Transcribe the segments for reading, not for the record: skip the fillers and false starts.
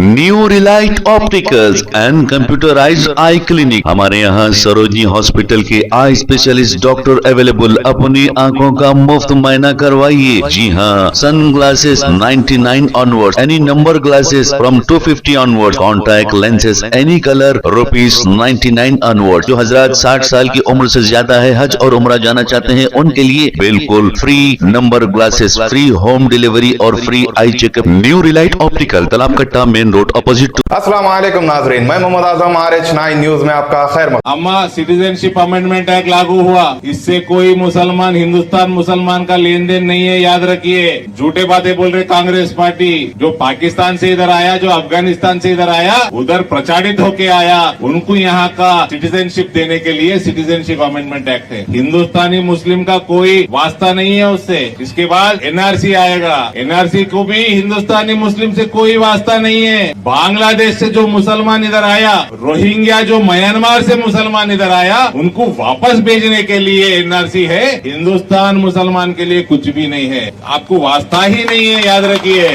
New Relight opticals and computerised I clinic. हमारे यहाँ Sarojini hospital के आई स्पेशलिस्ट डॉक्टर अवेलेबल। अपनी आंखों का मुफ्त मायना करवाइए। जी हाँ, sunglasses 99 onward, any number glasses from 250 onward, contact lenses any colour ₹99 onward. जो हजरात 60 साल की उम्र से ज्यादा है, हज और उम्रा जाना चाहते हैं, उनके लिए बिल्कुल free number glasses, free home delivery और free eye checkup. New Relight optical, Talab Katta, main road, opposite. अस्सलाम वालेकुम नाजरीन, मैं मोहम्मद आजम RH9 न्यूज में आपका खैर मकदम। अम्मा, सिटीजनशिप अमेंडमेंट एक्ट लागू हुआ, इससे कोई मुसलमान हिंदुस्तान मुसलमान का लेन देन नहीं है, याद रखिए। झूठे बातें बोल रहे कांग्रेस पार्टी। जो पाकिस्तान से इधर आया, जो अफगानिस्तान से इधर आया, उधर प्रचारित होके आया, उनको यहाँ का सिटीजनशिप देने के लिए सिटीजनशिप अमेंडमेंट एक्ट है। हिंदुस्तानी मुस्लिम का कोई वास्ता नहीं है उससे। इसके बाद NRC आएगा, NRC को भी हिंदुस्तानी मुस्लिम से कोई वास्ता नहीं है। बांग्लादेश से जो मुसलमान इधर आया, रोहिंग्या जो म्यांमार से मुसलमान इधर आया, उनको वापस भेजने के लिए NRC है। हिंदुस्तान मुसलमान के लिए कुछ भी नहीं है, आपको वास्ता ही नहीं है, याद रखिए।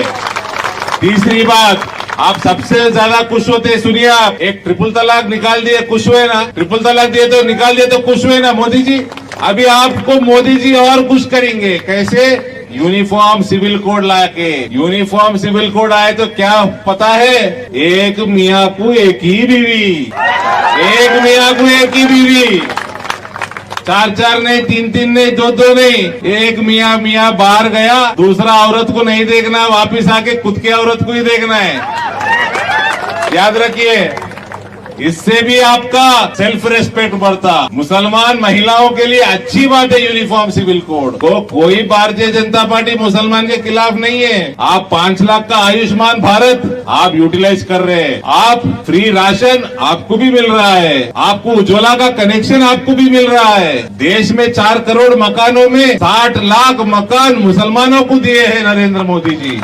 तीसरी बात, आप सबसे ज्यादा खुश होते हैं, सुनिए आप, एक ट्रिपल तलाक निकाल दिए, खुश हुए ना? ट्रिपल तलाक दिए तो निकाल दिए तो खुश हुए ना मोदी जी? अभी आपको मोदी जी और खुश करेंगे। कैसे? यूनिफॉर्म सिविल कोड लाके। यूनिफॉर्म सिविल कोड आए तो क्या पता है? एक मियाँ को एक ही बीवी, एक मियाँ को एक ही बीवी, 4 नहीं, 3 नहीं, 2 नहीं। एक मियाँ बाहर गया, दूसरा औरत को नहीं देखना, वापिस आके खुद की औरत को ही देखना है, याद रखिए। इससे भी आपका सेल्फ रेस्पेक्ट बढ़ता। मुसलमान महिलाओं के लिए अच्छी बात है यूनिफॉर्म सिविल कोड को। कोई भारतीय जनता पार्टी मुसलमान के खिलाफ नहीं है। आप 5 लाख का आयुष्मान भारत आप यूटिलाइज कर रहे हैं, आप फ्री राशन आपको भी मिल रहा है, आपको उज्ज्वला का कनेक्शन आपको भी मिल रहा है। देश में 4 करोड़ मकानों में 60 लाख मकान मुसलमानों को दिए हैं नरेंद्र मोदी जी।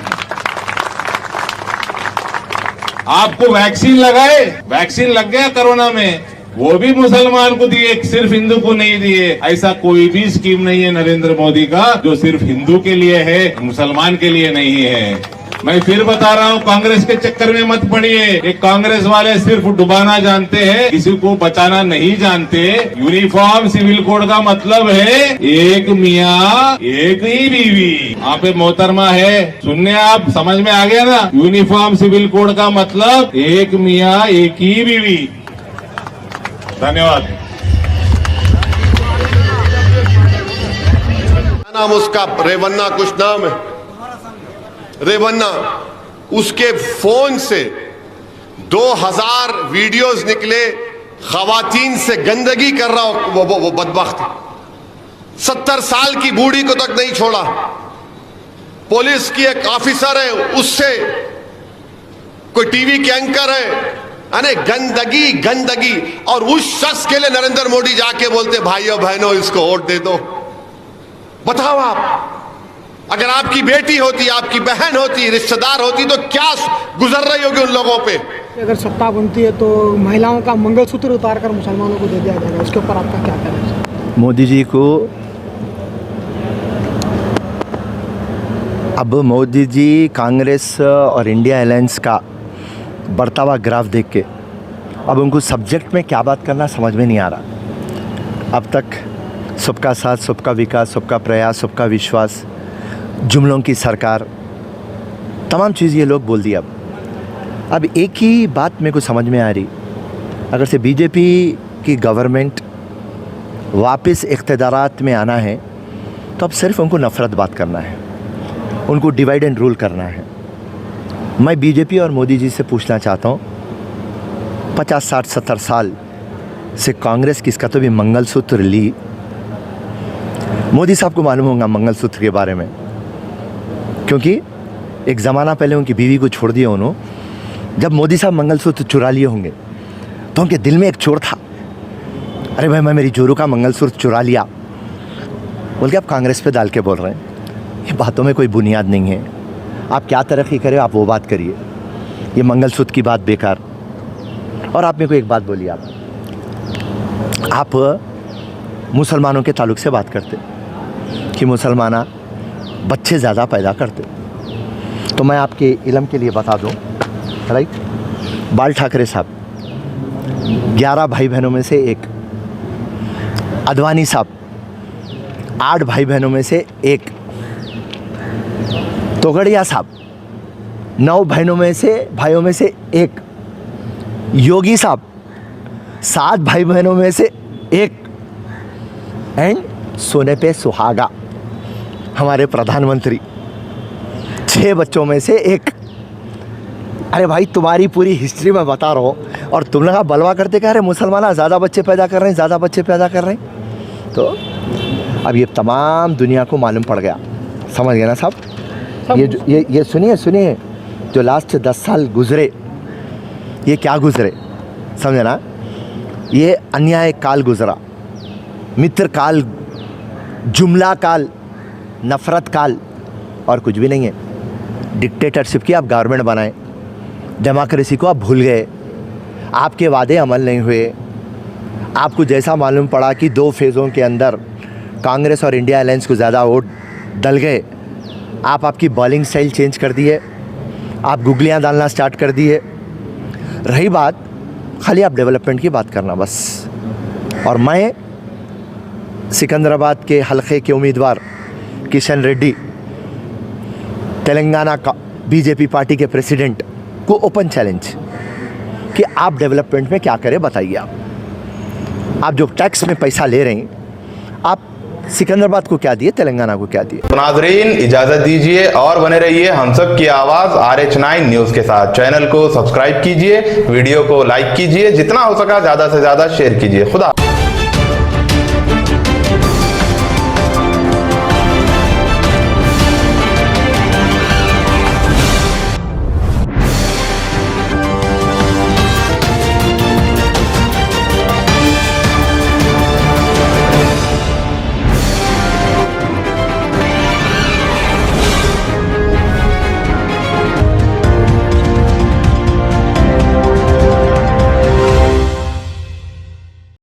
आपको वैक्सीन लगाए, वैक्सीन लग गया कोरोना में, वो भी मुसलमान को दिए, सिर्फ हिंदू को नहीं दिए। ऐसा कोई भी स्कीम नहीं है नरेंद्र मोदी का जो सिर्फ हिंदू के लिए है, मुसलमान के लिए नहीं है। मैं फिर बता रहा हूँ, कांग्रेस के चक्कर में मत पड़िए। एक कांग्रेस वाले सिर्फ डुबाना जानते हैं, किसी को बचाना नहीं जानते। यूनिफॉर्म सिविल कोड का मतलब है एक मियाँ एक ही बीवी। आप पे मोहतरमा है, सुनने आप समझ में आ गया ना? यूनिफॉर्म सिविल कोड का मतलब एक मियाँ एक ही बीवी। धन्यवाद। नाम उसका रेवन्ना कुछ नाम है, रेवन्ना। उसके फोन से 2000 वीडियोस निकले, खवातीन से गंदगी कर रहा वो बदबख्त 70 साल की बूढ़ी को तक नहीं छोड़ा। पुलिस की एक ऑफिसर है, उससे कोई टीवी के एंकर है, अरे गंदगी गंदगी। और उस शख्स के लिए नरेंद्र मोदी जाके बोलते भाइयों बहनों इसको वोट दे दो। बताओ आप, अगर आपकी बेटी होती, आपकी बहन होती, रिश्तेदार होती, तो क्या गुजर रही होगी उन लोगों पे? अगर सत्ता बनती है तो महिलाओं का मंगलसूत्र उतार कर मुसलमानों को दे दिया जाएगा, उसके ऊपर आपका क्या कहना है? मोदी जी को, अब मोदी जी कांग्रेस और इंडिया अलायंस का बढ़ता हुआ ग्राफ देख के अब उनको सब्जेक्ट में क्या बात करना समझ में नहीं आ रहा। अब तक सबका साथ, सबका विकास, सबका प्रयास, सबका विश्वास, जुमलों की सरकार, तमाम चीज़ ये लोग बोल दिया। अब एक ही बात मेरे को समझ में आ रही, अगर से बीजेपी की गवर्नमेंट वापस इक़्तिदारात में आना है तो अब सिर्फ उनको नफ़रत बात करना है, उनको डिवाइड एंड रूल करना है। मैं बीजेपी और मोदी जी से पूछना चाहता हूँ, 50, 60, 70 साल से कांग्रेस किसका तो भी मंगलसूत्र ली। मोदी साहब को मालूम होगा मंगलसूत्र के बारे में, क्योंकि एक ज़माना पहले उनकी बीवी को छोड़ दिया उन्होंने। जब मोदी साहब मंगलसूत्र चुरा लिए होंगे तो उनके दिल में एक चोर था, अरे भाई मैं मेरी जोरू का मंगलसूत्र चुरा लिया, बोल के आप कांग्रेस पे डाल के बोल रहे हैं। ये बातों में कोई बुनियाद नहीं है। आप क्या तरक्की करें, आप वो बात करिए, ये मंगलसूत्र की बात बेकार। और आप मेरे को एक बात बोलिए, आप मुसलमानों के ताल्लुक़ से बात करते कि मुसलमाना बच्चे ज़्यादा पैदा करते। तो मैं आपके इल्म के लिए बता दूं, राइट। बाल ठाकरे साहब 11 भाई बहनों में से एक, अडवाणी साहब 8 भाई बहनों में से एक, तोगड़िया साहब 9 भाइयों में से एक, योगी साहब 7 भाई बहनों में से एक, एंड सोने पे सुहागा हमारे प्रधानमंत्री 6 बच्चों में से एक। अरे भाई तुम्हारी पूरी हिस्ट्री में बता रहा हूँ और तुम लोग बलवा करते कह रहे मुसलमान ज़्यादा बच्चे पैदा कर रहे हैं, ज़्यादा बच्चे पैदा कर रहे हैं। तो अब ये तमाम दुनिया को मालूम पड़ गया, समझ गए ना साहब। ये सुनिए जो लास्ट 10 साल गुजरे, ये क्या गुजरे समझे ना। ये अन्याय काल गुजरा, मित्र काल, जुमला काल, नफरत काल, और कुछ भी नहीं है। डिक्टेटरशिप की आप गवर्नमेंट बनाए, डेमोक्रेसी को आप भूल गए, आपके वादे अमल नहीं हुए। आपको जैसा मालूम पड़ा कि 2 फेज़ों के अंदर कांग्रेस और इंडिया अलायंस को ज़्यादा वोट डल गए, आपकी बॉलिंग स्टाइल चेंज कर दिए, आप गुगलियाँ डालना स्टार्ट कर दिए। रही बात खाली आप डेवलपमेंट की बात करना बस। और मैं सिकंदराबाद के हलके के उम्मीदवार किशन रेड्डी, तेलंगाना का बीजेपी पार्टी के प्रेसिडेंट को ओपन चैलेंज कि आप डेवलपमेंट में क्या करें बताइए। आप जो टैक्स में पैसा ले रहे हैं, आप सिकंदराबाद को क्या दिए, तेलंगाना को क्या दिए। तो नाजरीन इजाजत दीजिए और बने रहिए हम सब की आवाज RH9 न्यूज के साथ। चैनल को सब्सक्राइब कीजिए, वीडियो को लाइक कीजिए, जितना हो सका ज्यादा से ज्यादा शेयर कीजिए। खुदा